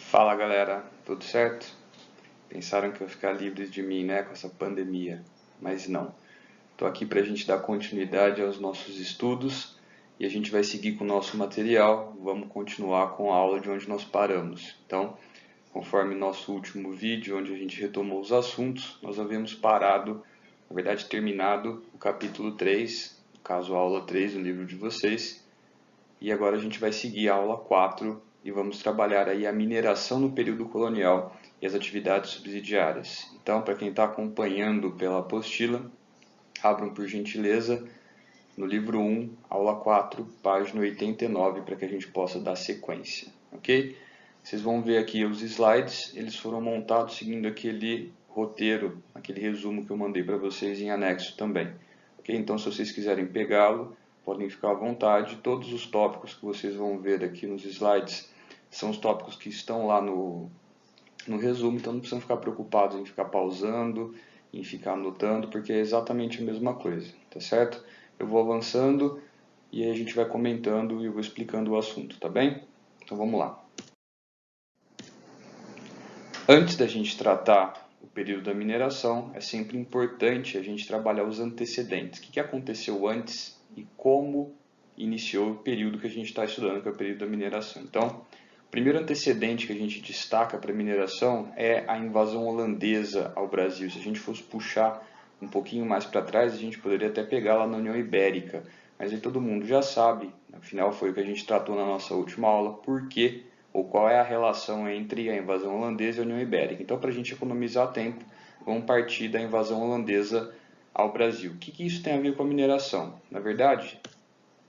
Fala galera, tudo certo? Pensaram que eu ia ficar livre de mim, né, com essa pandemia, mas não. Estou aqui para a gente dar continuidade aos nossos estudos e a gente vai seguir com o nosso material. Vamos continuar com a aula de onde nós paramos. Então, conforme nosso último vídeo, onde a gente retomou os assuntos, nós havíamos parado, na verdade terminado o capítulo 3, no caso a aula 3 do livro de vocês, e agora a gente vai seguir a aula 4 e vamos trabalhar aí a mineração no período colonial e as atividades subsidiárias. Então, para quem está acompanhando pela apostila, abram por gentileza no livro 1, aula 4, página 89, para que a gente possa dar sequência, ok? Vocês vão ver aqui os slides, eles foram montados seguindo aquele roteiro, aquele resumo que eu mandei para vocês em anexo também. Ok? Então, se vocês quiserem pegá-lo, podem ficar à vontade. Todos os tópicos que vocês vão ver aqui nos slides são os tópicos que estão lá no resumo, então não precisam ficar preocupados em ficar pausando, em ficar anotando, porque é exatamente a mesma coisa, tá certo? Eu vou avançando e aí a gente vai comentando e eu vou explicando o assunto, tá bem? Então vamos lá. Antes da gente tratar o período da mineração, é sempre importante a gente trabalhar os antecedentes. O que aconteceu antes e como iniciou o período que a gente está estudando, que é o período da mineração. Então, o primeiro antecedente que a gente destaca para a mineração é a invasão holandesa ao Brasil. Se a gente fosse puxar um pouquinho mais para trás, a gente poderia até pegar lá na União Ibérica. Mas aí todo mundo já sabe, afinal foi o que a gente tratou na nossa última aula, por que ou qual é a relação entre a invasão holandesa e a União Ibérica. Então, para a gente economizar tempo, vamos partir da invasão holandesa ao Brasil. O que isso tem a ver com a mineração? Na verdade,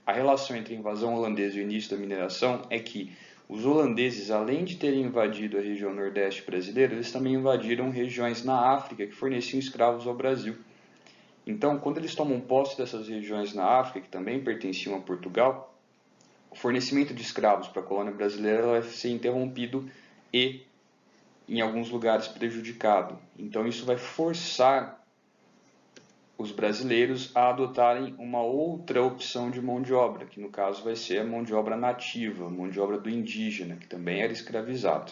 a relação entre a invasão holandesa e o início da mineração é que os holandeses, além de terem invadido a região nordeste brasileira, eles também invadiram regiões na África que forneciam escravos ao Brasil. Então, quando eles tomam posse dessas regiões na África, que também pertenciam a Portugal, o fornecimento de escravos para a colônia brasileira vai ser interrompido e, em alguns lugares, prejudicado. Então, isso vai forçar os brasileiros a adotarem uma outra opção de mão de obra, que no caso vai ser a mão de obra nativa, a mão de obra do indígena, que também era escravizado.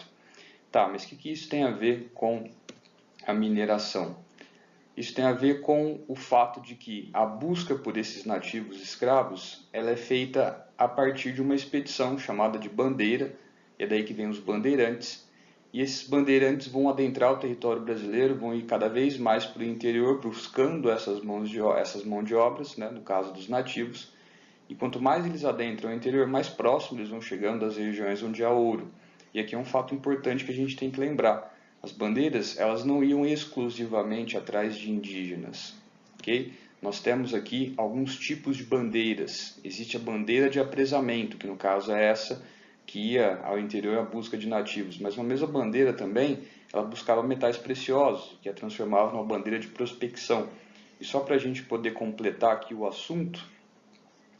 Tá, mas o que isso tem a ver com a mineração? Isso tem a ver com o fato de que a busca por esses nativos escravos ela é feita a partir de uma expedição chamada de bandeira, e é daí que vem os bandeirantes, e esses bandeirantes vão adentrar o território brasileiro, vão ir cada vez mais para o interior buscando essas mãos de obras, né, no caso dos nativos, e quanto mais eles adentram o interior, mais próximo eles vão chegando das regiões onde há ouro. E aqui é um fato importante que a gente tem que lembrar. As bandeiras, elas não iam exclusivamente atrás de indígenas, ok? Nós temos aqui alguns tipos de bandeiras. Existe a bandeira de apresamento, que no caso é essa que ia ao interior à busca de nativos. Mas uma mesma bandeira também, ela buscava metais preciosos, que a transformava numa bandeira de prospecção. E só para a gente poder completar aqui o assunto,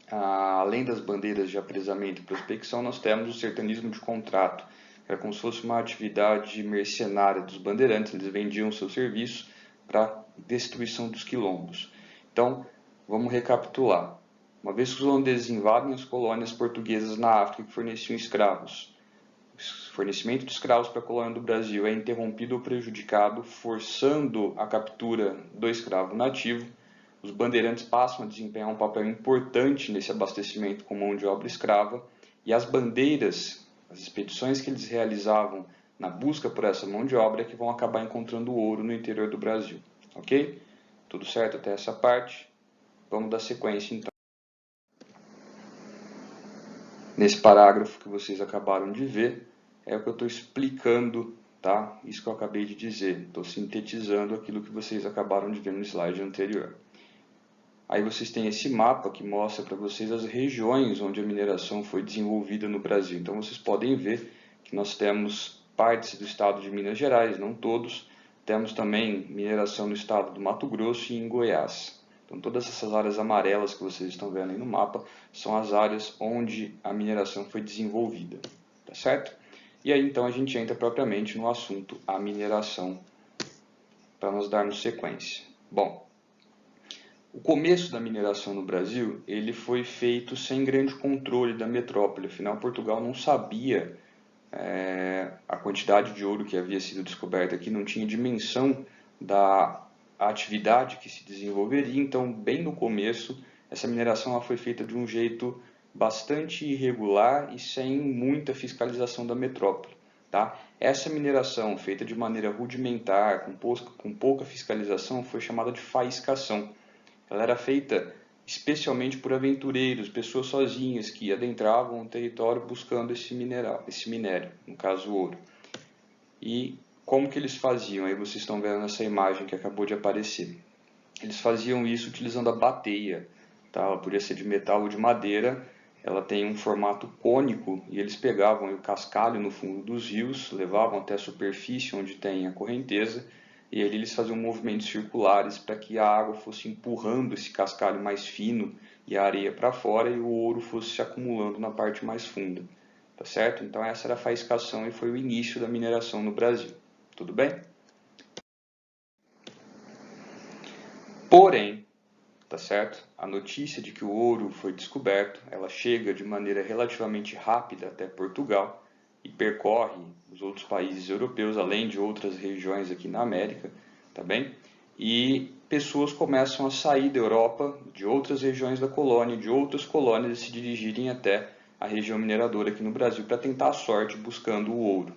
além das bandeiras de apresamento e prospecção, nós temos o sertanismo de contrato, que era como se fosse uma atividade mercenária dos bandeirantes, eles vendiam seu serviço para destruição dos quilombos. Então, vamos recapitular. Uma vez que os holandeses invadem as colônias portuguesas na África que forneciam escravos, o fornecimento de escravos para a colônia do Brasil é interrompido ou prejudicado, forçando a captura do escravo nativo. Os bandeirantes passam a desempenhar um papel importante nesse abastecimento com mão de obra escrava, e as bandeiras, as expedições que eles realizavam na busca por essa mão de obra é que vão acabar encontrando ouro no interior do Brasil. Ok? Tudo certo até essa parte? Vamos dar sequência então. Nesse parágrafo que vocês acabaram de ver, é o que eu estou explicando, tá? Isso que eu acabei de dizer. Estou sintetizando aquilo que vocês acabaram de ver no slide anterior. Aí vocês têm esse mapa que mostra para vocês as regiões onde a mineração foi desenvolvida no Brasil. Então vocês podem ver que nós temos partes do estado de Minas Gerais, não todos. Temos também mineração no estado do Mato Grosso e em Goiás. Então todas essas áreas amarelas que vocês estão vendo aí no mapa são as áreas onde a mineração foi desenvolvida, tá certo? E aí então a gente entra propriamente no assunto a mineração para nós darmos sequência. Bom, o começo da mineração no Brasil ele foi feito sem grande controle da metrópole, afinal Portugal não sabia a quantidade de ouro que havia sido descoberta aqui não tinha dimensão da atividade que se desenvolveria, então bem no começo essa mineração ela foi feita de um jeito bastante irregular e sem muita fiscalização da metrópole. Tá? Essa mineração feita de maneira rudimentar, com pouca fiscalização, foi chamada de faiscação. Ela era feita especialmente por aventureiros, pessoas sozinhas que adentravam o território buscando esse minério, no caso o ouro. E como que eles faziam? Aí vocês estão vendo nessa imagem que acabou de aparecer. Eles faziam isso utilizando a bateia, tá? Ela podia ser de metal ou de madeira, ela tem um formato cônico e eles pegavam o cascalho no fundo dos rios, levavam até a superfície onde tem a correnteza e ali eles faziam movimentos circulares para que a água fosse empurrando esse cascalho mais fino e a areia para fora e o ouro fosse se acumulando na parte mais funda. Tá certo? Então essa era a faiscação e foi o início da mineração no Brasil. Tudo bem? Porém, tá certo? A notícia de que o ouro foi descoberto, ela chega de maneira relativamente rápida até Portugal e percorre os outros países europeus, além de outras regiões aqui na América, tá bem? E pessoas começam a sair da Europa, de outras regiões da colônia, de outras colônias e se dirigirem até a região mineradora aqui no Brasil para tentar a sorte buscando o ouro.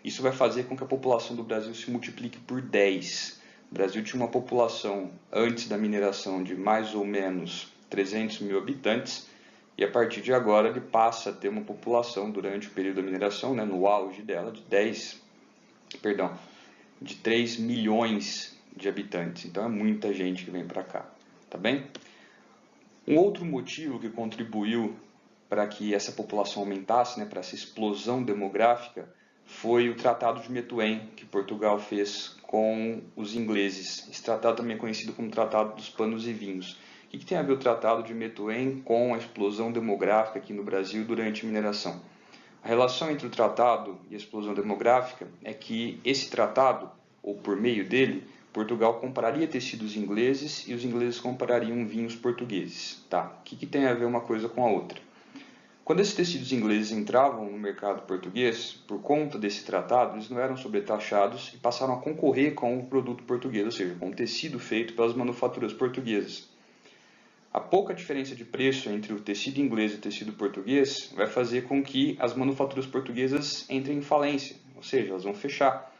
Isso vai fazer com que a população do Brasil se multiplique por 10. O Brasil tinha uma população, antes da mineração, de mais ou menos 300 mil habitantes, e a partir de agora ele passa a ter uma população, durante o período da mineração, né, no auge dela, de 3 milhões de habitantes. Então é muita gente que vem para cá, tá bem? Um outro motivo que contribuiu para que essa população aumentasse, né, para essa explosão demográfica, foi o Tratado de Methuen, que Portugal fez com os ingleses. Esse tratado também é conhecido como Tratado dos Panos e Vinhos. O que tem a ver o Tratado de Methuen com a explosão demográfica aqui no Brasil durante a mineração? A relação entre o tratado e a explosão demográfica é que esse tratado, ou por meio dele, Portugal compraria tecidos ingleses e os ingleses comprariam vinhos portugueses. Tá? O que tem a ver uma coisa com a outra? Quando esses tecidos ingleses entravam no mercado português, por conta desse tratado, eles não eram sobretaxados e passaram a concorrer com o produto português, ou seja, com o tecido feito pelas manufaturas portuguesas. A pouca diferença de preço entre o tecido inglês e o tecido português vai fazer com que as manufaturas portuguesas entrem em falência, ou seja, elas vão fechar.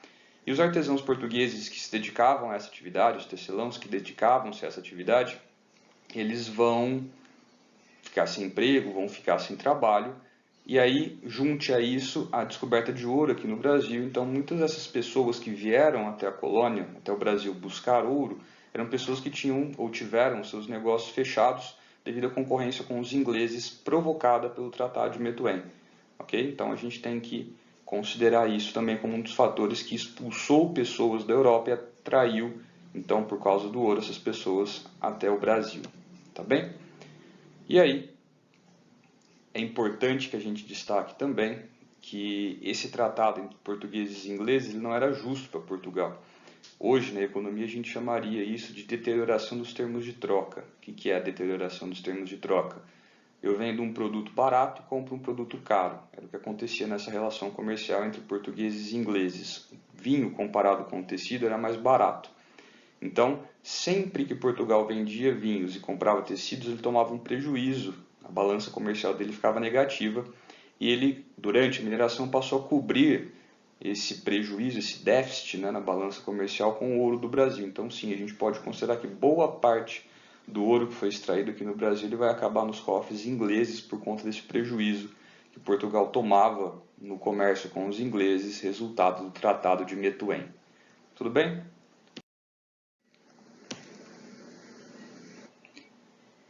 E os artesãos portugueses que se dedicavam a essa atividade, os tecelãos que dedicavam-se a essa atividade, eles vão ficar sem emprego, vão ficar sem trabalho, e aí junte a isso a descoberta de ouro aqui no Brasil. Então muitas dessas pessoas que vieram até a colônia, até o Brasil buscar ouro, eram pessoas que tinham ou tiveram seus negócios fechados devido à concorrência com os ingleses provocada pelo Tratado de Methuen. Okay? Então a gente tem que considerar isso também como um dos fatores que expulsou pessoas da Europa e atraiu, então por causa do ouro, essas pessoas até o Brasil. Tá bem? E aí, é importante que a gente destaque também que esse tratado entre portugueses e ingleses ele não era justo para Portugal. Hoje, na economia, a gente chamaria isso de deterioração dos termos de troca. O que é a deterioração dos termos de troca? Eu vendo um produto barato e compro um produto caro. Era o que acontecia nessa relação comercial entre portugueses e ingleses. Vinho, comparado com o tecido, era mais barato. Então, sempre que Portugal vendia vinhos e comprava tecidos, ele tomava um prejuízo. A balança comercial dele ficava negativa e ele, durante a mineração, passou a cobrir esse prejuízo, esse déficit, né, na balança comercial com o ouro do Brasil. Então, sim, a gente pode considerar que boa parte do ouro que foi extraído aqui no Brasil ele vai acabar nos cofres ingleses por conta desse prejuízo que Portugal tomava no comércio com os ingleses, resultado do Tratado de Methuen. Tudo bem?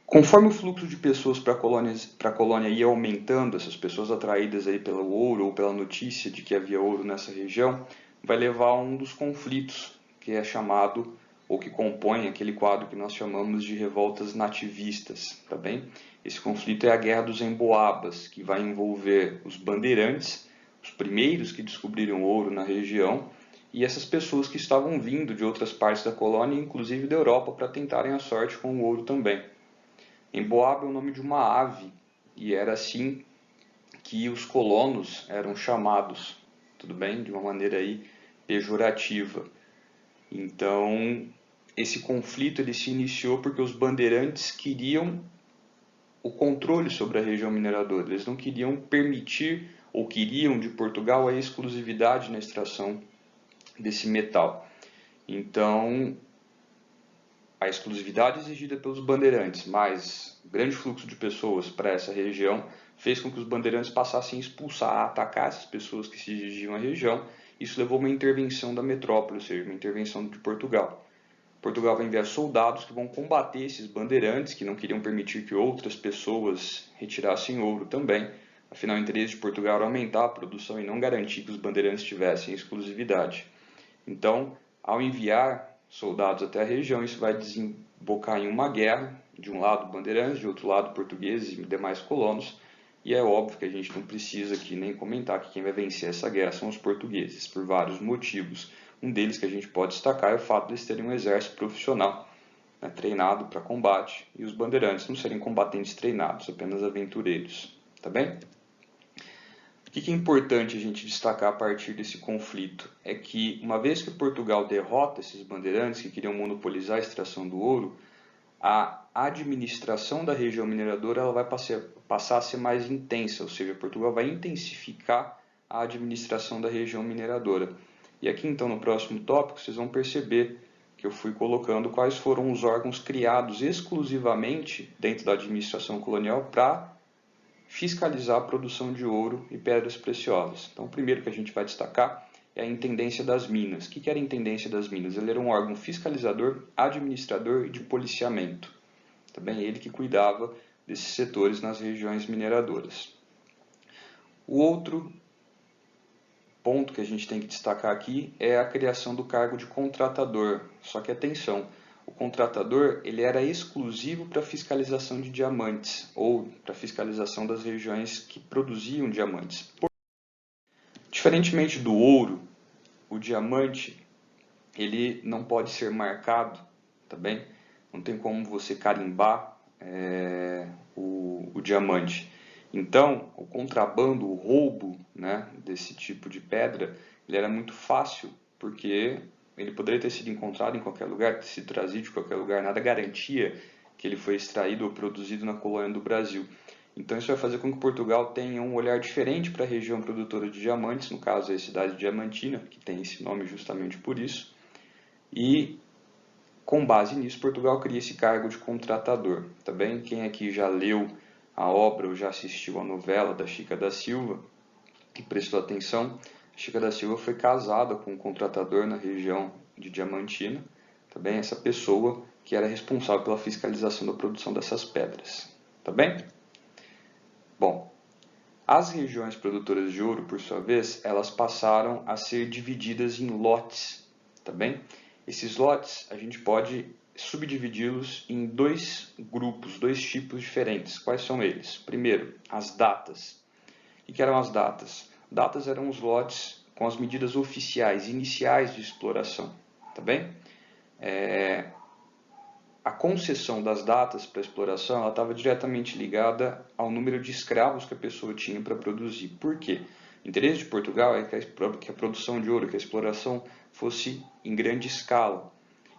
Conforme o fluxo de pessoas para a colônia ia aumentando, essas pessoas atraídas aí pelo ouro ou pela notícia de que havia ouro nessa região, vai levar a um dos conflitos, que é chamado, ou que compõe aquele quadro que nós chamamos de revoltas nativistas, tá bem? Esse conflito é a Guerra dos Emboabas, que vai envolver os bandeirantes, os primeiros que descobriram ouro na região, e essas pessoas que estavam vindo de outras partes da colônia, inclusive da Europa, para tentarem a sorte com o ouro também. Emboaba é o nome de uma ave, e era assim que os colonos eram chamados, tudo bem? De uma maneira aí pejorativa. Então, esse conflito ele se iniciou porque os bandeirantes queriam o controle sobre a região mineradora. Eles não queriam permitir ou queriam de Portugal a exclusividade na extração desse metal. Então, a exclusividade exigida pelos bandeirantes, mais o grande fluxo de pessoas para essa região, fez com que os bandeirantes passassem a expulsar, a atacar essas pessoas que se dirigiam à região. Isso levou a uma intervenção da metrópole, ou seja, uma intervenção de Portugal. Portugal vai enviar soldados que vão combater esses bandeirantes, que não queriam permitir que outras pessoas retirassem ouro também. Afinal, o interesse de Portugal era aumentar a produção e não garantir que os bandeirantes tivessem exclusividade. Então, ao enviar soldados até a região, isso vai desembocar em uma guerra, de um lado bandeirantes, de outro lado portugueses e demais colonos, e é óbvio que a gente não precisa aqui nem comentar que quem vai vencer essa guerra são os portugueses, por vários motivos. Um deles que a gente pode destacar é o fato de eles terem um exército profissional, né, treinado para combate, e os bandeirantes não serem combatentes treinados, apenas aventureiros. Tá bem? O que é importante a gente destacar a partir desse conflito? É que, uma vez que Portugal derrota esses bandeirantes que queriam monopolizar a extração do ouro, a administração da região mineradora ela vai passar a ser mais intensa, ou seja, Portugal vai intensificar a administração da região mineradora. E aqui então no próximo tópico vocês vão perceber que eu fui colocando quais foram os órgãos criados exclusivamente dentro da administração colonial para fiscalizar a produção de ouro e pedras preciosas. Então o primeiro que a gente vai destacar é a Intendência das Minas. O que era a Intendência das Minas? Ele era um órgão fiscalizador, administrador e de policiamento. Também ele que cuidava desses setores nas regiões mineradoras. O outro ponto que a gente tem que destacar aqui é a criação do cargo de contratador. Só que atenção, o contratador ele era exclusivo para a fiscalização de diamantes ou para a fiscalização das regiões que produziam diamantes. Diferentemente do ouro, o diamante ele não pode ser marcado, tá bem? Não tem como você carimbar o diamante. Então, o contrabando, o roubo, né, desse tipo de pedra, ele era muito fácil, porque ele poderia ter sido encontrado em qualquer lugar, ter sido trazido de qualquer lugar, nada garantia que ele foi extraído ou produzido na colônia do Brasil. Então isso vai fazer com que Portugal tenha um olhar diferente para a região produtora de diamantes, no caso é a cidade diamantina, que tem esse nome justamente por isso, e com base nisso Portugal cria esse cargo de contratador. Tá bem? Quem aqui já leu a obra ou já assistiu a novela da Chica da Silva, que prestou atenção, Chica da Silva foi casada com um contratador na região de Diamantina, tá bem? Essa pessoa que era responsável pela fiscalização da produção dessas pedras. Tá bem? Bom, as regiões produtoras de ouro, por sua vez, elas passaram a ser divididas em lotes, tá bem? Esses lotes a gente pode subdividi-los em dois grupos, dois tipos diferentes. Quais são eles? Primeiro, as datas. O que eram as datas? Datas eram os lotes com as medidas oficiais, iniciais de exploração, tá bem? A concessão das datas para exploração ela estava diretamente ligada ao número de escravos que a pessoa tinha para produzir. Por quê? O interesse de Portugal é que a produção de ouro, que a exploração fosse em grande escala.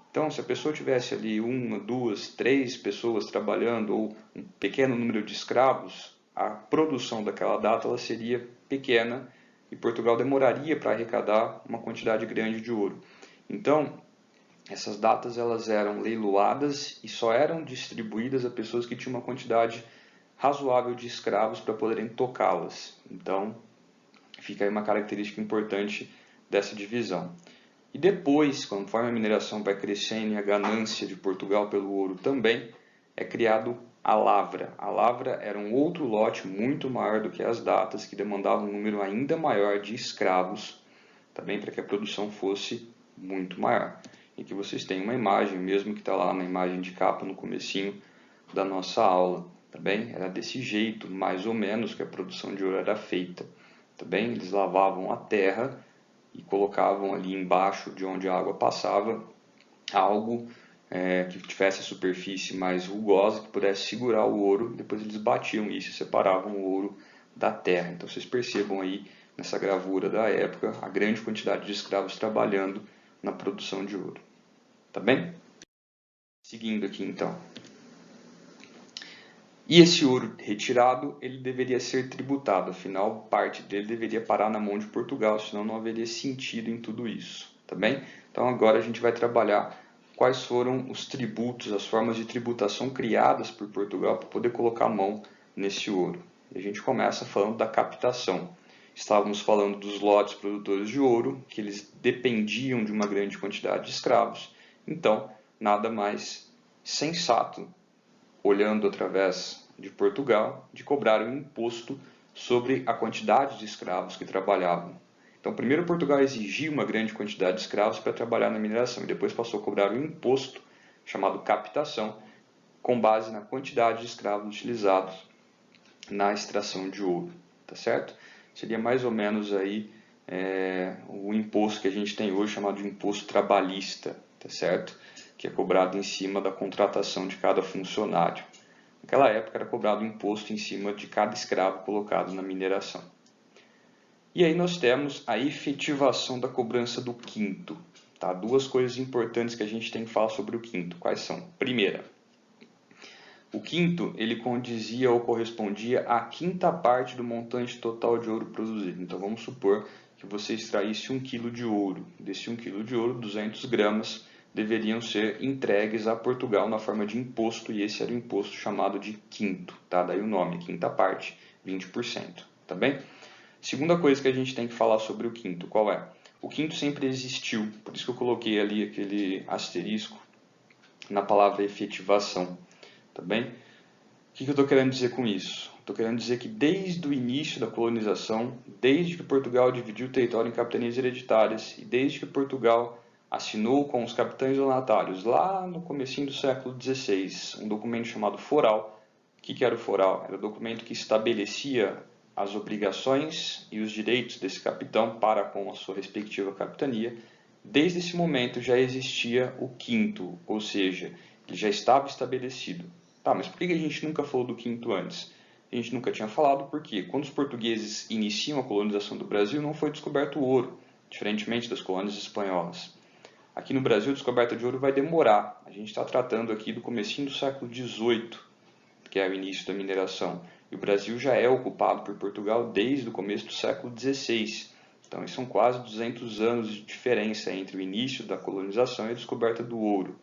Então, se a pessoa tivesse ali uma, duas, três pessoas trabalhando ou um pequeno número de escravos, a produção daquela data ela seria pequena e Portugal demoraria para arrecadar uma quantidade grande de ouro. Então, essas datas elas eram leiloadas e só eram distribuídas a pessoas que tinham uma quantidade razoável de escravos para poderem tocá-las. Então, fica aí uma característica importante dessa divisão. E depois, conforme a mineração vai crescendo e a ganância de Portugal pelo ouro também, é criado a lavra. A lavra era um outro lote muito maior do que as datas, que demandava um número ainda maior de escravos, também para que a produção fosse muito maior. E que vocês têm uma imagem, mesmo que está lá na imagem de capa no comecinho da nossa aula, tá bem? Era desse jeito, mais ou menos, que a produção de ouro era feita, tá bem? Eles lavavam a terra e colocavam ali embaixo de onde a água passava algo que tivesse a superfície mais rugosa, que pudesse segurar o ouro. Depois eles batiam isso e separavam o ouro da terra. Então vocês percebam aí nessa gravura da época a grande quantidade de escravos trabalhando na produção de ouro. Tá bem? Seguindo aqui então. E esse ouro retirado, ele deveria ser tributado, afinal, parte dele deveria parar na mão de Portugal, senão não haveria sentido em tudo isso, tá bem? Então agora a gente vai trabalhar quais foram os tributos, as formas de tributação criadas por Portugal para poder colocar a mão nesse ouro. E a gente começa falando da captação. Estávamos falando dos lotes produtores de ouro, que eles dependiam de uma grande quantidade de escravos, então nada mais sensato, olhando através de Portugal, de cobrar um imposto sobre a quantidade de escravos que trabalhavam. Então, primeiro Portugal exigia uma grande quantidade de escravos para trabalhar na mineração e depois passou a cobrar um imposto chamado captação, com base na quantidade de escravos utilizados na extração de ouro, tá certo? Seria mais ou menos aí o imposto que a gente tem hoje chamado de imposto trabalhista, tá certo? Que é cobrado em cima da contratação de cada funcionário. Naquela época era cobrado imposto em cima de cada escravo colocado na mineração. E aí nós temos a efetivação da cobrança do quinto. Tá? Duas coisas importantes que a gente tem que falar sobre o quinto. Quais são? Primeira, o quinto ele condizia ou correspondia à quinta parte do montante total de ouro produzido. Então vamos supor que você extraísse 1 kg de ouro. Desse 1 kg de ouro, 200 gramas deveriam ser entregues a Portugal na forma de imposto, e esse era o imposto chamado de quinto, tá? Daí o nome, quinta parte, 20%, tá bem? Segunda coisa que a gente tem que falar sobre o quinto, qual é? O quinto sempre existiu, por isso que eu coloquei ali aquele asterisco na palavra efetivação, tá bem? O que eu estou querendo dizer com isso? Estou querendo dizer que desde o início da colonização, desde que Portugal dividiu o território em capitanias hereditárias e desde que Portugal assinou com os capitães donatários lá no comecinho do século XVI um documento chamado Foral. O que era o Foral? Era o documento que estabelecia as obrigações e os direitos desse capitão para com a sua respectiva capitania. Desde esse momento já existia o quinto, ou seja, ele já estava estabelecido. Tá, mas por que a gente nunca falou do quinto antes? A gente nunca tinha falado porque quando os portugueses iniciam a colonização do Brasil não foi descoberto o ouro, diferentemente das colônias espanholas. Aqui no Brasil, a descoberta de ouro vai demorar. A gente está tratando aqui do comecinho do século XVIII, que é o início da mineração. E o Brasil já é ocupado por Portugal desde o começo do século XVI. Então, são quase 200 anos de diferença entre o início da colonização e a descoberta do ouro.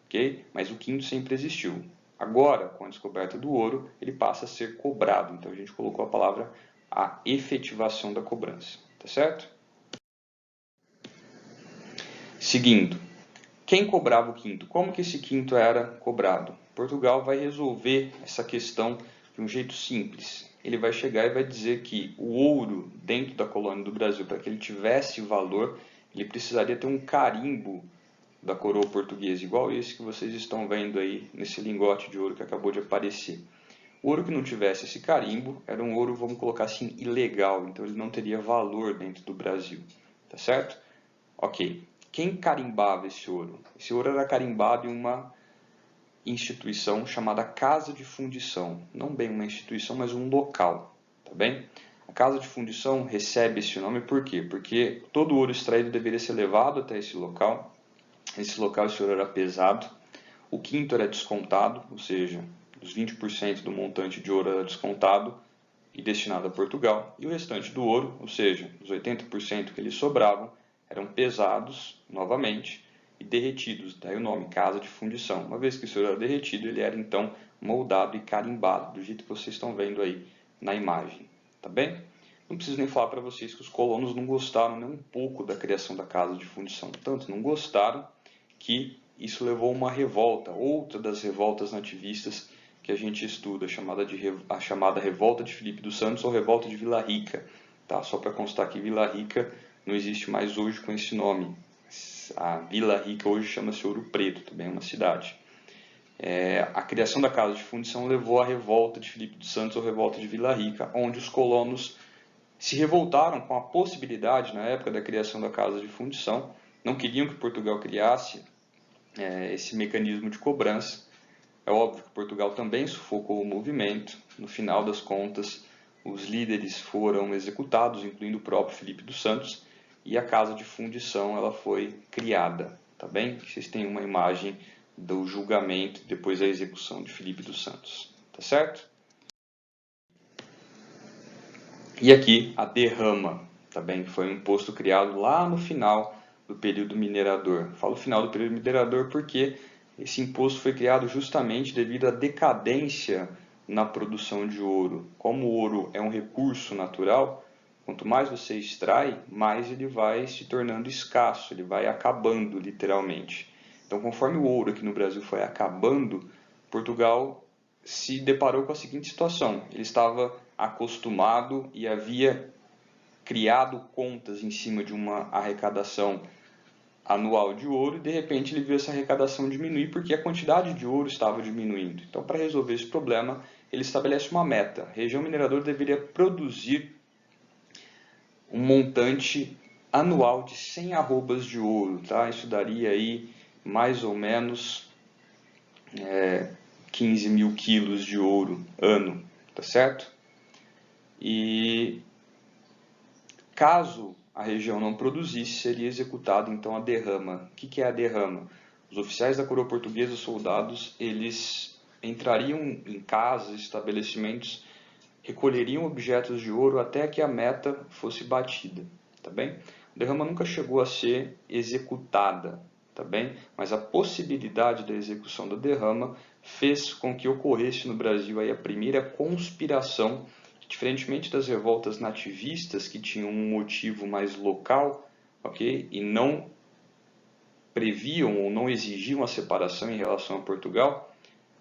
Okay? Mas o quinto sempre existiu. Agora, com a descoberta do ouro, ele passa a ser cobrado. Então, a gente colocou a palavra a efetivação da cobrança. Tá certo? Seguindo, quem cobrava o quinto? Como que esse quinto era cobrado? Portugal vai resolver essa questão de um jeito simples. Ele vai chegar e vai dizer que o ouro dentro da colônia do Brasil, para que ele tivesse valor, ele precisaria ter um carimbo da coroa portuguesa, igual esse que vocês estão vendo aí nesse lingote de ouro que acabou de aparecer. O ouro que não tivesse esse carimbo era um ouro, vamos colocar assim, ilegal, então ele não teria valor dentro do Brasil, tá certo? Ok. Quem carimbava esse ouro? Esse ouro era carimbado em uma instituição chamada Casa de Fundição. Não bem uma instituição, mas um local, tá bem? A Casa de Fundição recebe esse nome por quê? Porque todo o ouro extraído deveria ser levado até esse local. Nesse local esse ouro era pesado. O quinto era descontado, ou seja, os 20% do montante de ouro era descontado e destinado a Portugal. E o restante do ouro, ou seja, os 80% que eles sobravam, eram pesados novamente e derretidos, daí o nome, casa de fundição. Uma vez que isso era derretido, ele era então moldado e carimbado, do jeito que vocês estão vendo aí na imagem, tá bem? Não preciso nem falar para vocês que os colonos não gostaram nem um pouco da criação da casa de fundição, tanto não gostaram que isso levou a uma revolta, outra das revoltas nativistas que a gente estuda, a chamada Revolta de Filipe dos Santos ou Revolta de Vila Rica. Tá? Só para constar que Vila Rica não existe mais hoje com esse nome. A Vila Rica hoje chama-se Ouro Preto, também é uma cidade. A criação da Casa de Fundição levou à Revolta de Filipe dos Santos ou Revolta de Vila Rica, onde os colonos se revoltaram com a possibilidade, na época da criação da Casa de Fundição, não queriam que Portugal criasse esse mecanismo de cobrança. É óbvio que Portugal também sufocou o movimento. No final das contas, os líderes foram executados, incluindo o próprio Filipe dos Santos, e a casa de fundição ela foi criada, tá bem? Vocês têm uma imagem do julgamento depois da execução de Filipe dos Santos, tá certo? E aqui a derrama, tá bem? Foi um imposto criado lá no final do período minerador. Falo final do período minerador porque esse imposto foi criado justamente devido à decadência na produção de ouro. Como o ouro é um recurso natural, quanto mais você extrai, mais ele vai se tornando escasso, ele vai acabando literalmente. Então, conforme o ouro aqui no Brasil foi acabando, Portugal se deparou com a seguinte situação: ele estava acostumado e havia criado contas em cima de uma arrecadação anual de ouro, e de repente ele viu essa arrecadação diminuir porque a quantidade de ouro estava diminuindo. Então, para resolver esse problema, ele estabelece uma meta: a região mineradora deveria produzir um montante anual de 100 arrobas de ouro, tá? Isso daria aí mais ou menos 15 mil quilos de ouro ano, tá certo? E caso a região não produzisse, seria executada então a derrama. O que é a derrama? Os oficiais da coroa portuguesa, os soldados, eles entrariam em casas, estabelecimentos, recolheriam objetos de ouro até que a meta fosse batida, tá bem? A derrama nunca chegou a ser executada, tá bem? Mas a possibilidade da execução da derrama fez com que ocorresse no Brasil aí a primeira conspiração, que, diferentemente das revoltas nativistas, que tinham um motivo mais local, ok? E não previam ou não exigiam a separação em relação a Portugal,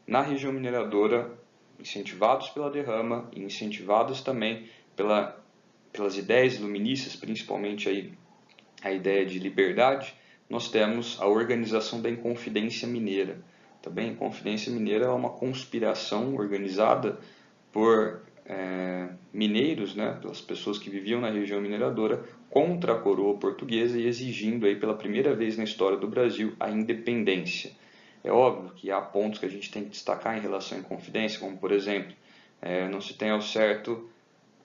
na região mineradora, incentivados pela derrama e incentivados também pelas ideias iluministas, principalmente aí a ideia de liberdade, nós temos a organização da Inconfidência Mineira. Também a Inconfidência Mineira é uma conspiração organizada por mineiros, né, pelas pessoas que viviam na região mineradora, contra a coroa portuguesa e exigindo aí pela primeira vez na história do Brasil a independência. É óbvio que há pontos que a gente tem que destacar em relação à Inconfidência, como por exemplo, não se tem ao certo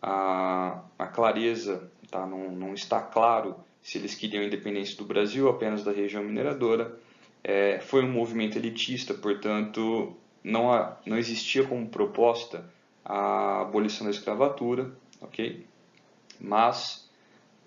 a clareza, tá? Não está claro se eles queriam a independência do Brasil ou apenas da região mineradora. Foi um movimento elitista, portanto, não existia como proposta a abolição da escravatura, ok? Mas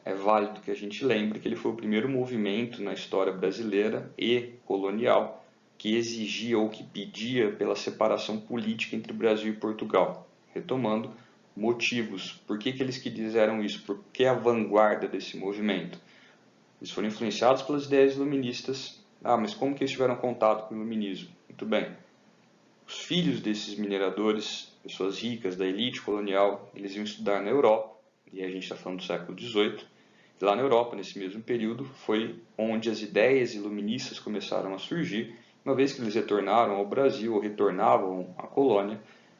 é válido que a gente lembre que ele foi o primeiro movimento na história brasileira e colonial que exigia ou que pedia pela separação política entre Brasil e Portugal. Retomando, motivos. Por que eles quiseram isso? Por que a vanguarda desse movimento? Eles foram influenciados pelas ideias iluministas. Mas como que eles tiveram contato com o iluminismo? Muito bem. Os filhos desses mineradores, pessoas ricas da elite colonial, eles iam estudar na Europa, e a gente está falando do século XVIII. E lá na Europa, nesse mesmo período, foi onde as ideias iluministas começaram a surgir. Uma vez que eles retornaram ao Brasil, ou retornavam à colônia,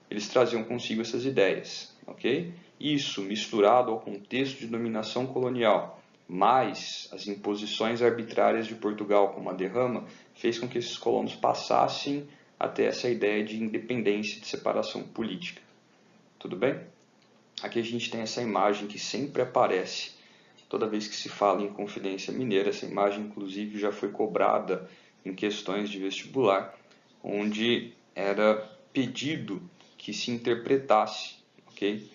eles traziam consigo essas ideias, ok? Isso misturado ao contexto de dominação colonial, mais as imposições arbitrárias de Portugal, como a derrama, fez com que esses colonos passassem até essa ideia de independência, de separação política. Tudo bem? Aqui a gente tem essa imagem que sempre aparece toda vez que se fala em Inconfidência Mineira. Essa imagem, inclusive, já foi cobrada em questões de vestibular, onde era pedido que se interpretasse, ok?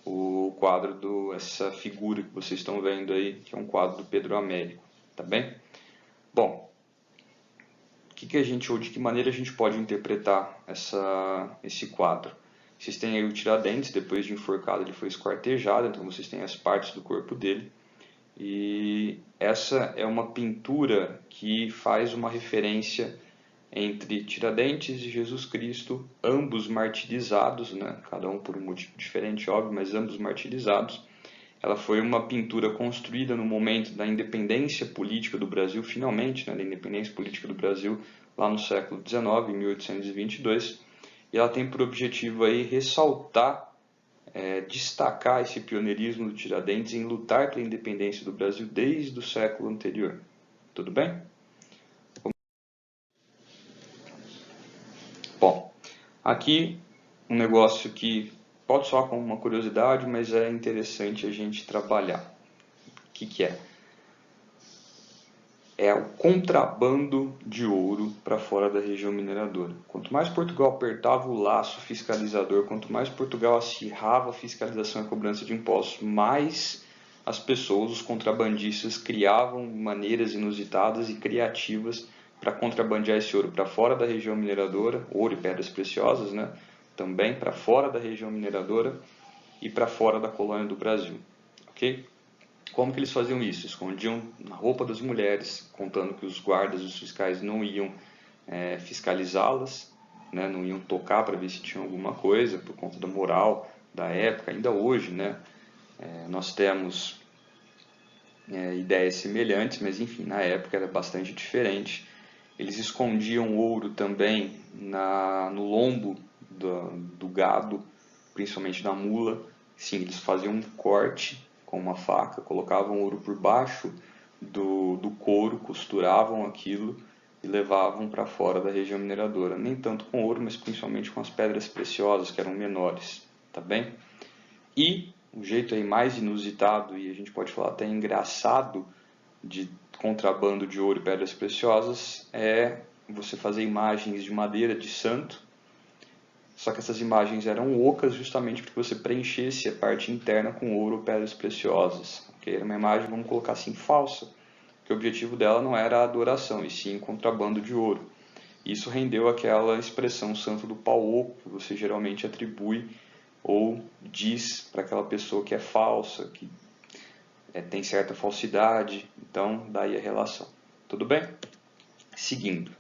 O quadro essa figura que vocês estão vendo aí, que é um quadro do Pedro Américo, tá bem? Bom, de que maneira a gente pode interpretar esse quadro? Vocês têm aí o Tiradentes, depois de enforcado ele foi esquartejado, então vocês têm as partes do corpo dele. E essa é uma pintura que faz uma referência entre Tiradentes e Jesus Cristo, ambos martirizados, né? Cada um por um motivo diferente, óbvio, mas ambos martirizados. Ela foi uma pintura construída no momento da independência política do Brasil, finalmente, né, da independência política do Brasil, lá no século XIX, em 1822, e ela tem por objetivo aí ressaltar, destacar esse pioneirismo do Tiradentes em lutar pela independência do Brasil desde o século anterior. Tudo bem? Bom, aqui um negócio que pode soar como uma curiosidade, mas é interessante a gente trabalhar. O que é? É o contrabando de ouro para fora da região mineradora. Quanto mais Portugal apertava o laço fiscalizador, quanto mais Portugal acirrava a fiscalização e a cobrança de impostos, mais as pessoas, os contrabandistas, criavam maneiras inusitadas e criativas para contrabandear esse ouro para fora da região mineradora, ouro e pedras preciosas, né? Também para fora da região mineradora e para fora da colônia do Brasil, ok? Como que eles faziam isso? Escondiam na roupa das mulheres, contando que os guardas, os fiscais não iam fiscalizá-las, né? Não iam tocar para ver se tinha alguma coisa, por conta da moral da época. Ainda hoje, né? Nós temos ideias semelhantes, mas enfim, na época era bastante diferente. Eles escondiam ouro também no lombo do gado, principalmente da mula. Sim, eles faziam um corte com uma faca, colocavam ouro por baixo do couro, costuravam aquilo e levavam para fora da região mineradora. Nem tanto com ouro, mas principalmente com as pedras preciosas, que eram menores, tá bem? E o jeito aí mais inusitado, e a gente pode falar até engraçado, de contrabando de ouro e pedras preciosas é você fazer imagens de madeira de santo, só que essas imagens eram ocas justamente porque você preenchesse a parte interna com ouro ou pedras preciosas. Okay? Era uma imagem, vamos colocar assim, falsa, que o objetivo dela não era a adoração, e sim contrabando de ouro. Isso rendeu aquela expressão santo do pau oco, que você geralmente atribui ou diz para aquela pessoa que é falsa, que tem certa falsidade, então daí a relação. Tudo bem? Seguindo.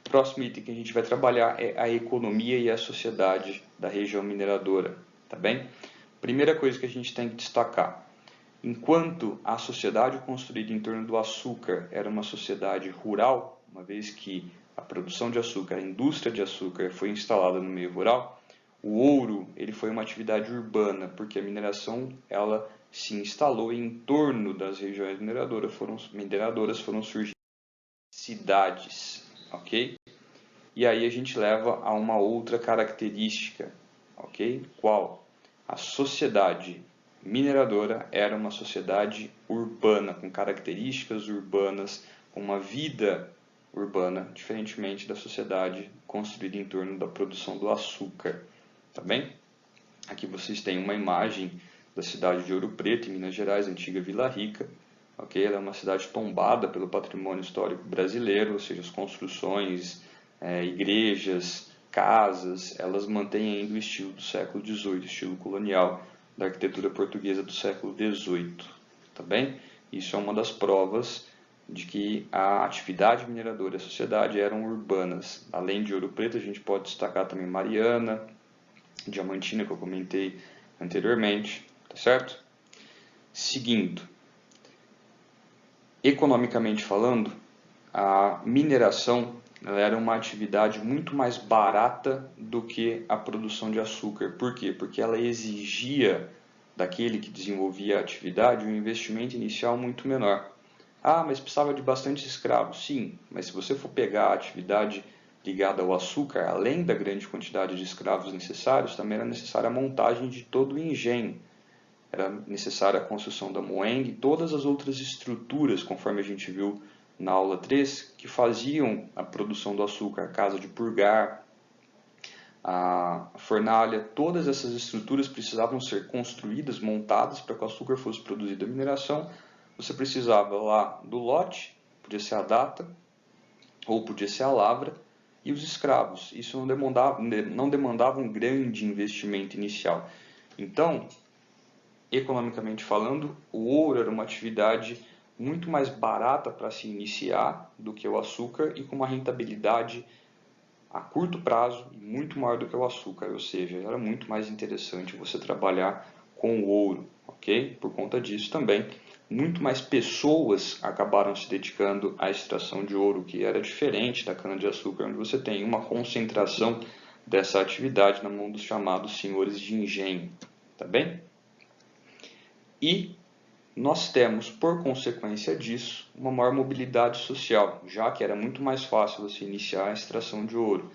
O próximo item que a gente vai trabalhar é a economia e a sociedade da região mineradora, tá bem? Primeira coisa que a gente tem que destacar. Enquanto a sociedade construída em torno do açúcar era uma sociedade rural, uma vez que a produção de açúcar, a indústria de açúcar foi instalada no meio rural, o ouro ele foi uma atividade urbana, porque a mineração ela se instalou e em torno das regiões mineradoras foram surgindo cidades, ok? E aí a gente leva a uma outra característica, ok? Qual? A sociedade mineradora era uma sociedade urbana, com características urbanas, com uma vida urbana, diferentemente da sociedade construída em torno da produção do açúcar, tá bem? Aqui vocês têm uma imagem da cidade de Ouro Preto, em Minas Gerais, antiga Vila Rica. Okay? Ela é uma cidade tombada pelo patrimônio histórico brasileiro, ou seja, as construções, igrejas, casas, elas mantêm ainda o estilo do século XVIII, o estilo colonial da arquitetura portuguesa do século XVIII. Tá bem? Isso é uma das provas de que a atividade mineradora e a sociedade eram urbanas. Além de Ouro Preto, a gente pode destacar também Mariana, Diamantina, que eu comentei anteriormente, tá certo? Seguindo, economicamente falando, a mineração ela era uma atividade muito mais barata do que a produção de açúcar. Por quê? Porque ela exigia daquele que desenvolvia a atividade um investimento inicial muito menor. Ah, mas precisava de bastante escravos. Sim, mas se você for pegar a atividade ligada ao açúcar, além da grande quantidade de escravos necessários, também era necessária a montagem de todo o engenho. Era necessária a construção da moenga e todas as outras estruturas, conforme a gente viu na aula 3, que faziam a produção do açúcar, a casa de purgar, a fornalha, todas essas estruturas precisavam ser construídas, montadas para que o açúcar fosse produzido. A mineração, você precisava lá do lote, podia ser a data, ou podia ser a lavra, e os escravos. Isso não demandava um grande investimento inicial. Então, economicamente falando, o ouro era uma atividade muito mais barata para se iniciar do que o açúcar e com uma rentabilidade a curto prazo e muito maior do que o açúcar, ou seja, era muito mais interessante você trabalhar com o ouro, ok? Por conta disso também, muito mais pessoas acabaram se dedicando à extração de ouro, que era diferente da cana-de-açúcar, onde você tem uma concentração dessa atividade na mão dos chamados senhores de engenho, tá bem? E nós temos, por consequência disso, uma maior mobilidade social, já que era muito mais fácil você iniciar a extração de ouro.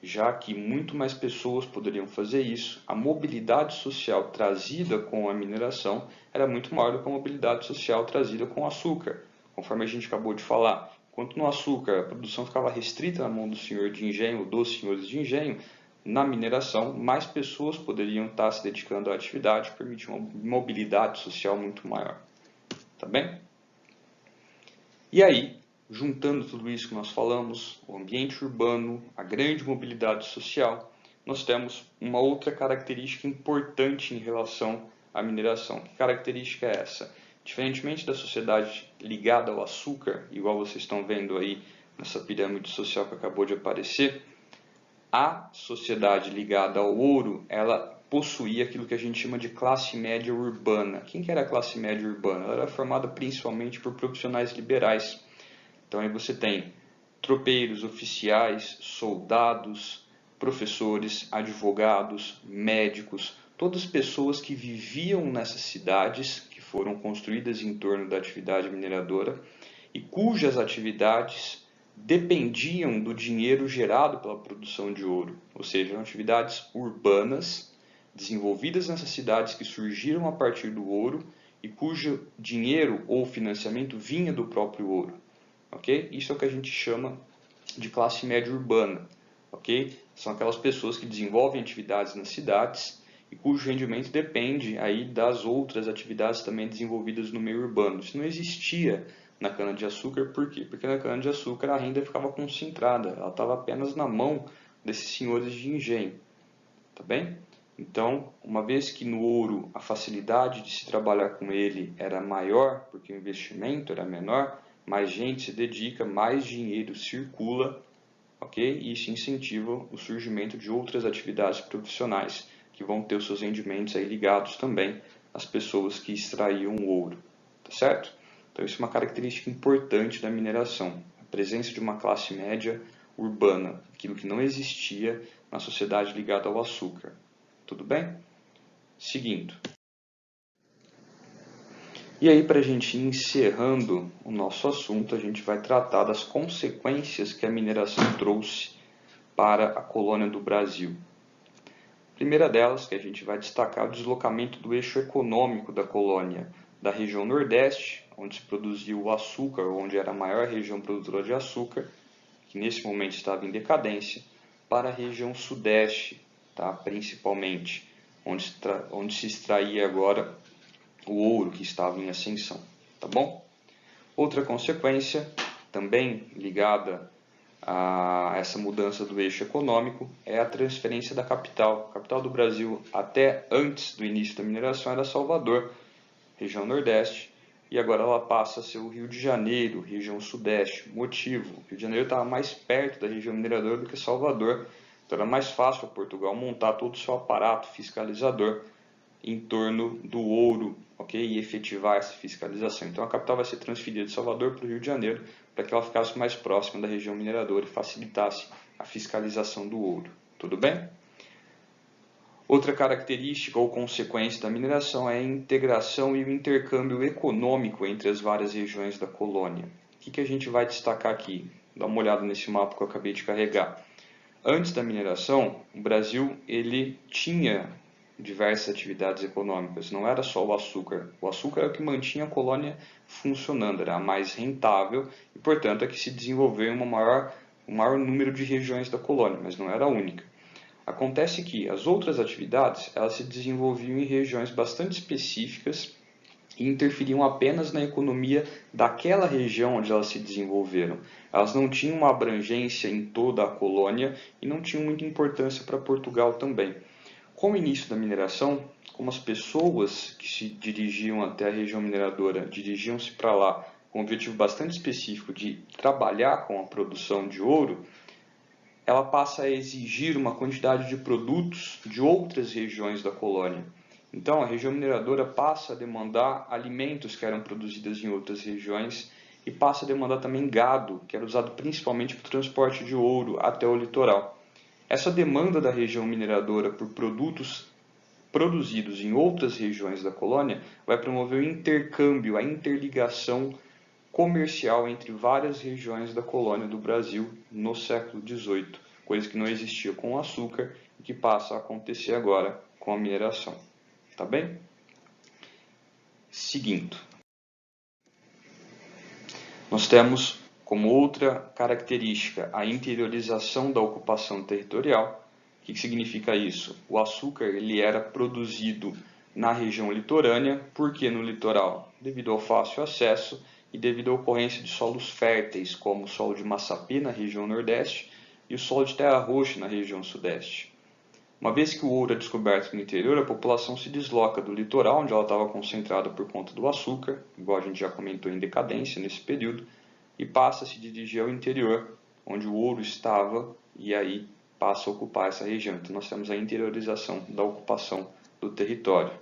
já que muito mais pessoas poderiam fazer isso, a mobilidade social trazida com a mineração era muito maior do que a mobilidade social trazida com o açúcar, conforme a gente acabou de falar. Enquanto no açúcar a produção ficava restrita na mão do senhor de engenho ou dos senhores de engenho, na mineração mais pessoas poderiam estar se dedicando à atividade, permitindo uma mobilidade social muito maior. Tá bem? E aí, juntando tudo isso que nós falamos, o ambiente urbano, a grande mobilidade social, nós temos uma outra característica importante em relação à mineração. Que característica é essa? Diferentemente da sociedade ligada ao açúcar, igual vocês estão vendo aí nessa pirâmide social que acabou de aparecer, a sociedade ligada ao ouro, ela possuía aquilo que a gente chama de classe média urbana. Quem que era a classe média urbana? Ela era formada principalmente por profissionais liberais. Então aí você tem tropeiros, oficiais, soldados, professores, advogados, médicos, todas pessoas que viviam nessas cidades que foram construídas em torno da atividade mineradora e cujas atividades dependiam do dinheiro gerado pela produção de ouro, ou seja, eram atividades urbanas desenvolvidas nessas cidades que surgiram a partir do ouro e cujo dinheiro ou financiamento vinha do próprio ouro. Okay? Isso é o que a gente chama de classe média urbana. Okay? São aquelas pessoas que desenvolvem atividades nas cidades e cujo rendimento depende aí das outras atividades também desenvolvidas no meio urbano. Isso não existia na cana-de-açúcar, por quê? Porque na cana-de-açúcar a renda ficava concentrada, ela estava apenas na mão desses senhores de engenho. Tá bem? Então, uma vez que no ouro a facilidade de se trabalhar com ele era maior, porque o investimento era menor, mais gente se dedica, mais dinheiro circula, ok? E isso incentiva o surgimento de outras atividades profissionais que vão ter os seus rendimentos aí ligados também às pessoas que extraíam o ouro, tá certo? Então isso é uma característica importante da mineração, a presença de uma classe média urbana, aquilo que não existia na sociedade ligada ao açúcar. Tudo bem? Seguindo. E aí, para a gente ir encerrando o nosso assunto, a gente vai tratar das consequências que a mineração trouxe para a colônia do Brasil. A primeira delas, que a gente vai destacar, é o deslocamento do eixo econômico da colônia, da região Nordeste, onde se produzia o açúcar, onde era a maior região produtora de açúcar, que nesse momento estava em decadência, para a região Sudeste, tá? Principalmente, onde se extraía agora o ouro que estava em ascensão, tá bom? Outra consequência, também ligada a essa mudança do eixo econômico, é a transferência da capital. A capital do Brasil, até antes do início da mineração, era Salvador, região Nordeste, e agora ela passa a ser o Rio de Janeiro, região Sudeste. Motivo: o Rio de Janeiro estava mais perto da região mineradora do que Salvador, então era mais fácil para Portugal montar todo o seu aparato fiscalizador em torno do ouro, ok? E efetivar essa fiscalização. Então a capital vai ser transferida de Salvador para o Rio de Janeiro para que ela ficasse mais próxima da região mineradora e facilitasse a fiscalização do ouro. Tudo bem? Outra característica ou consequência da mineração é a integração e o intercâmbio econômico entre as várias regiões da colônia. O que a gente vai destacar aqui? Dá uma olhada nesse mapa que eu acabei de carregar. Antes da mineração, o Brasil ele tinha diversas atividades econômicas, não era só o açúcar. O açúcar é o que mantinha a colônia funcionando, era a mais rentável e, portanto, é que se desenvolveu um maior número de regiões da colônia, mas não era a única. Acontece que as outras atividades elas se desenvolviam em regiões bastante específicas e interferiam apenas na economia daquela região onde elas se desenvolveram. Elas não tinham uma abrangência em toda a colônia e não tinham muita importância para Portugal também. Com o início da mineração, como as pessoas que se dirigiam até a região mineradora dirigiam-se para lá com um objetivo bastante específico de trabalhar com a produção de ouro, ela passa a exigir uma quantidade de produtos de outras regiões da colônia. Então, a região mineradora passa a demandar alimentos que eram produzidos em outras regiões e passa a demandar também gado, que era usado principalmente para o transporte de ouro até o litoral. Essa demanda da região mineradora por produtos produzidos em outras regiões da colônia vai promover o intercâmbio, a interligação comercial entre várias regiões da colônia do Brasil no século XVIII. coisa que não existia com o açúcar e que passa a acontecer agora com a mineração. Tá bem? Seguindo, nós temos como outra característica a interiorização da ocupação territorial. O que significa isso? O açúcar ele era produzido na região litorânea, porque no litoral? Devido ao fácil acesso e devido à ocorrência de solos férteis, como o solo de Massapê na região nordeste e o solo de terra roxa na região sudeste. Uma vez que o ouro é descoberto no interior, a população se desloca do litoral, onde ela estava concentrada por conta do açúcar, igual a gente já comentou em decadência nesse período, e passa a se dirigir ao interior, onde o ouro estava, e aí passa a ocupar essa região. Então nós temos a interiorização da ocupação do território.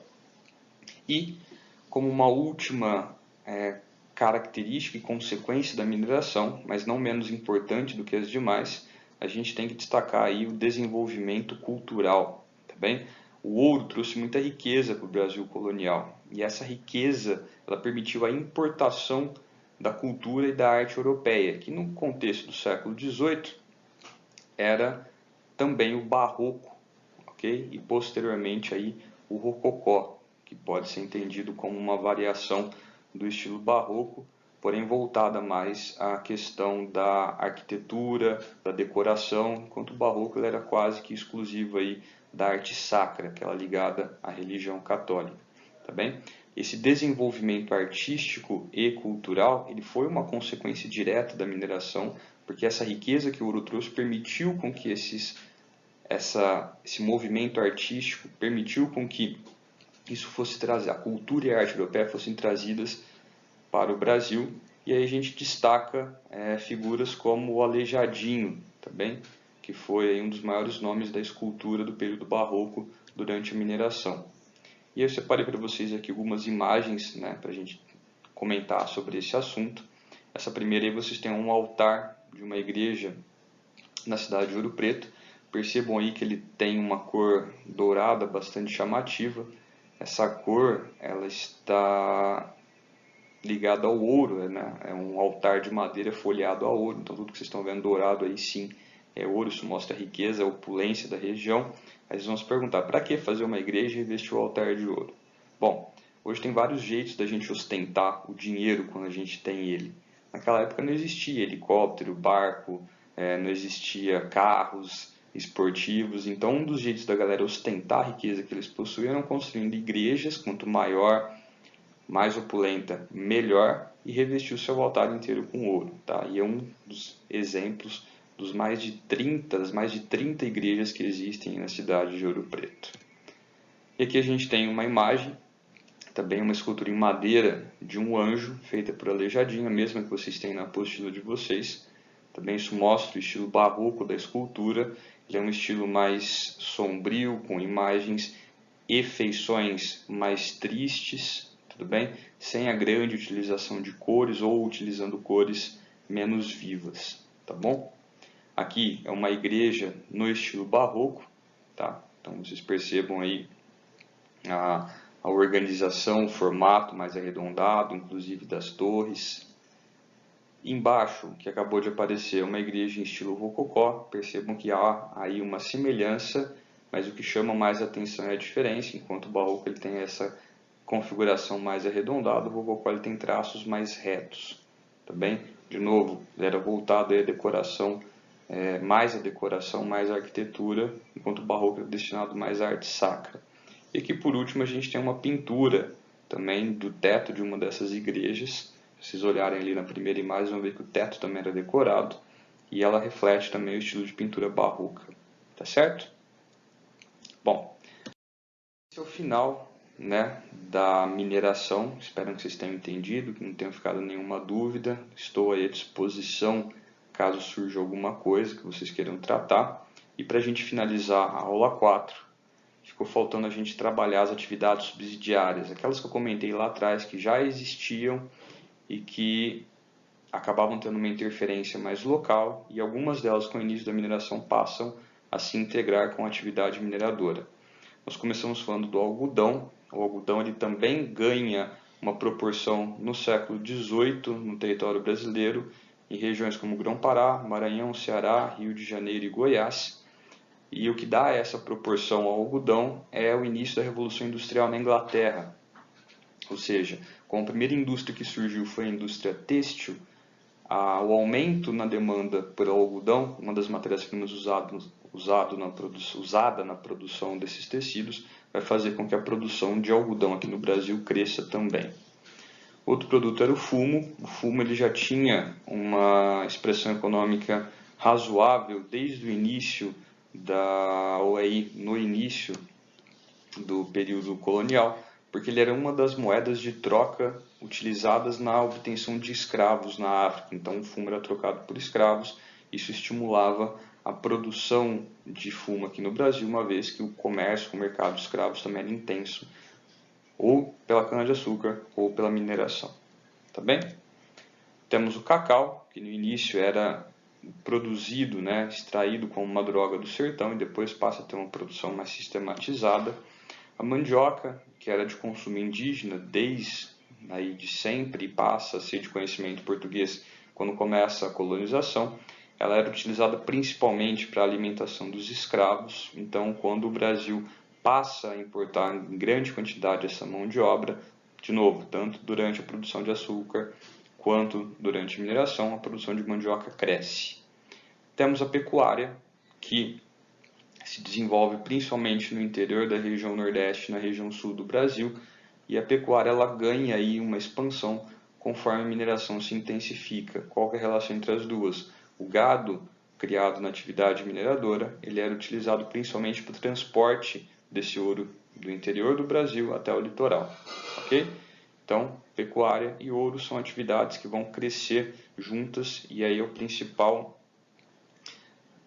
E, como uma última característica e consequência da mineração, mas não menos importante do que as demais, a gente tem que destacar aí o desenvolvimento cultural, tá bem? O ouro trouxe muita riqueza para o Brasil colonial, e essa riqueza ela permitiu a importação da cultura e da arte europeia, que no contexto do século XVIII era também o barroco, ok? E posteriormente aí o rococó, que pode ser entendido como uma variação do estilo barroco, porém voltada mais à questão da arquitetura, da decoração, enquanto o barroco ele era quase que exclusivo aí da arte sacra, aquela ligada à religião católica, tá bem? Esse desenvolvimento artístico e cultural ele foi uma consequência direta da mineração, porque essa riqueza que o ouro trouxe permitiu com que esse movimento artístico permitiu com que isso fosse trazer, a cultura e a arte europeia fossem trazidas para o Brasil, e aí a gente destaca figuras como o Aleijadinho, também, que foi aí um dos maiores nomes da escultura do período barroco durante a mineração. E eu separei para vocês aqui algumas imagens, né, para a gente comentar sobre esse assunto. Essa primeira aí vocês têm um altar de uma igreja na cidade de Ouro Preto. Percebam aí que ele tem uma cor dourada bastante chamativa. Essa cor ela está ligada ao ouro, né? É um altar de madeira folheado a ouro, então tudo que vocês estão vendo dourado aí sim é ouro, isso mostra a riqueza, a opulência da região. Aí vocês vão se perguntar, para que fazer uma igreja e investir o altar de ouro? Bom, hoje tem vários jeitos da gente ostentar o dinheiro quando a gente tem ele. Naquela época não existia helicóptero, barco, não existia carros esportivos, então um dos jeitos da galera ostentar a riqueza que eles possuíam eram construindo igrejas, quanto maior, mais opulenta, melhor, e revestir o seu altar inteiro com ouro. Tá? E é um dos exemplos das mais de 30 igrejas que existem na cidade de Ouro Preto. E aqui a gente tem uma imagem, também uma escultura em madeira de um anjo, feita por Aleijadinho, a mesma que vocês têm na apostila de vocês. Também isso mostra o estilo barroco da escultura. Ele é um estilo mais sombrio, com imagens e feições mais tristes, tudo bem? Sem a grande utilização de cores ou utilizando cores menos vivas, tá bom? Aqui é uma igreja no estilo barroco, tá? Então vocês percebam aí a organização, o formato mais arredondado, inclusive das torres. Embaixo, que acabou de aparecer, uma igreja em estilo rococó. Percebam que há aí uma semelhança, mas o que chama mais atenção é a diferença. Enquanto o barroco ele tem essa configuração mais arredondada, o rococó ele tem traços mais retos. Tá bem? De novo, ele era voltado à decoração, mais a decoração, mais a arquitetura, enquanto o barroco é destinado mais à arte sacra. E aqui por último a gente tem uma pintura também do teto de uma dessas igrejas. Se vocês olharem ali na primeira imagem, vão ver que o teto também era decorado e ela reflete também o estilo de pintura barroca. Tá certo? Bom, esse é o final, né, da mineração. Espero que vocês tenham entendido, que não tenha ficado nenhuma dúvida. Estou aí à disposição caso surja alguma coisa que vocês queiram tratar. E para a gente finalizar a aula 4, ficou faltando a gente trabalhar as atividades subsidiárias, aquelas que eu comentei lá atrás, que já existiam e que acabavam tendo uma interferência mais local, e algumas delas com o início da mineração passam a se integrar com a atividade mineradora. Nós começamos falando do algodão. O algodão ele também ganha uma proporção no século XVIII no território brasileiro, em regiões como Grão-Pará, Maranhão, Ceará, Rio de Janeiro e Goiás. E o que dá essa proporção ao algodão é o início da Revolução Industrial na Inglaterra. Ou seja, como a primeira indústria que surgiu foi a indústria têxtil, o aumento na demanda por algodão, uma das matérias-primas usada na produção desses tecidos, vai fazer com que a produção de algodão aqui no Brasil cresça também. Outro produto era o fumo. O fumo ele já tinha uma expressão econômica razoável desde o início ou aí no início do período colonial, porque ele era uma das moedas de troca utilizadas na obtenção de escravos na África. Então o fumo era trocado por escravos, isso estimulava a produção de fumo aqui no Brasil, uma vez que o comércio, o mercado de escravos também era intenso, ou pela cana-de-açúcar ou pela mineração. Tá bem? Temos o cacau, que no início era produzido, extraído como uma droga do sertão e depois passa a ter uma produção mais sistematizada. A mandioca, que era de consumo indígena desde aí de sempre e passa a ser de conhecimento português quando começa a colonização, ela era utilizada principalmente para a alimentação dos escravos. Então, quando o Brasil passa a importar em grande quantidade essa mão de obra, de novo, tanto durante a produção de açúcar quanto durante a mineração, a produção de mandioca cresce. Temos a pecuária, que se desenvolve principalmente no interior da região Nordeste e na região Sul do Brasil, e a pecuária ela ganha aí uma expansão conforme a mineração se intensifica. Qual que é a relação entre as duas? O gado criado na atividade mineradora, ele era utilizado principalmente para o transporte desse ouro do interior do Brasil até o litoral, ok? Então, pecuária e ouro são atividades que vão crescer juntas e aí é o principal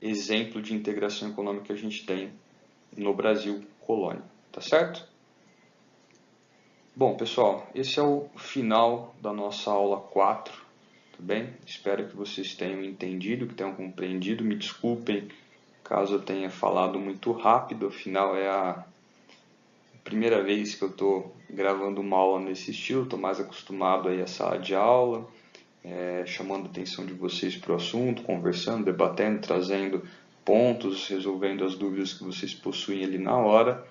exemplo de integração econômica que a gente tem no Brasil colônia, tá certo? Bom, pessoal, esse é o final da nossa aula 4, tá bem? Espero que vocês tenham entendido, que tenham compreendido. Me desculpem caso eu tenha falado muito rápido, afinal é a primeira vez que eu estou gravando uma aula nesse estilo, estou mais acostumado aí à sala de aula, chamando a atenção de vocês para o assunto, conversando, debatendo, trazendo pontos, resolvendo as dúvidas que vocês possuem ali na hora.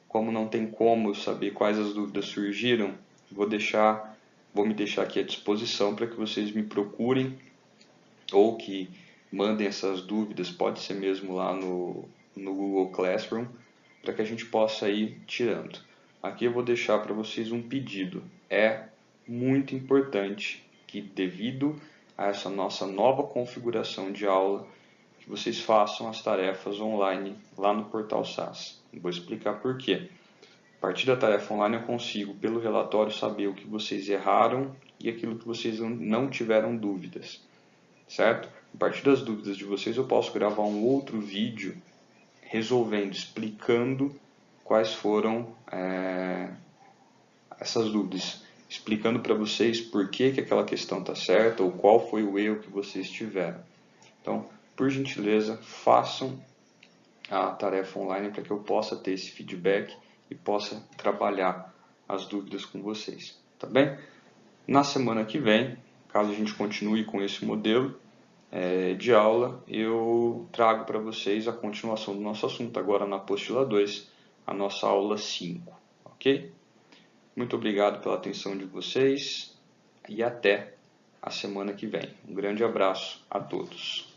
Como não tem como eu saber quais as dúvidas surgiram, vou me deixar aqui à disposição para que vocês me procurem ou que mandem essas dúvidas, pode ser mesmo lá no Google Classroom, para que a gente possa ir tirando. Aqui eu vou deixar para vocês um pedido. É muito importante que, devido a essa nossa nova configuração de aula, que vocês façam as tarefas online lá no portal SAS. Vou explicar por quê. A partir da tarefa online eu consigo, pelo relatório, saber o que vocês erraram e aquilo que vocês não tiveram dúvidas, certo? A partir das dúvidas de vocês eu posso gravar um outro vídeo resolvendo, explicando quais foram essas dúvidas, explicando para vocês por que aquela questão está certa ou qual foi o erro que vocês tiveram. Então, por gentileza, façam a tarefa online para que eu possa ter esse feedback e possa trabalhar as dúvidas com vocês, tá bem? Na semana que vem, caso a gente continue com esse modelo de aula, eu trago para vocês a continuação do nosso assunto, agora na apostila 2, a nossa aula 5, ok? Muito obrigado pela atenção de vocês e até a semana que vem. Um grande abraço a todos.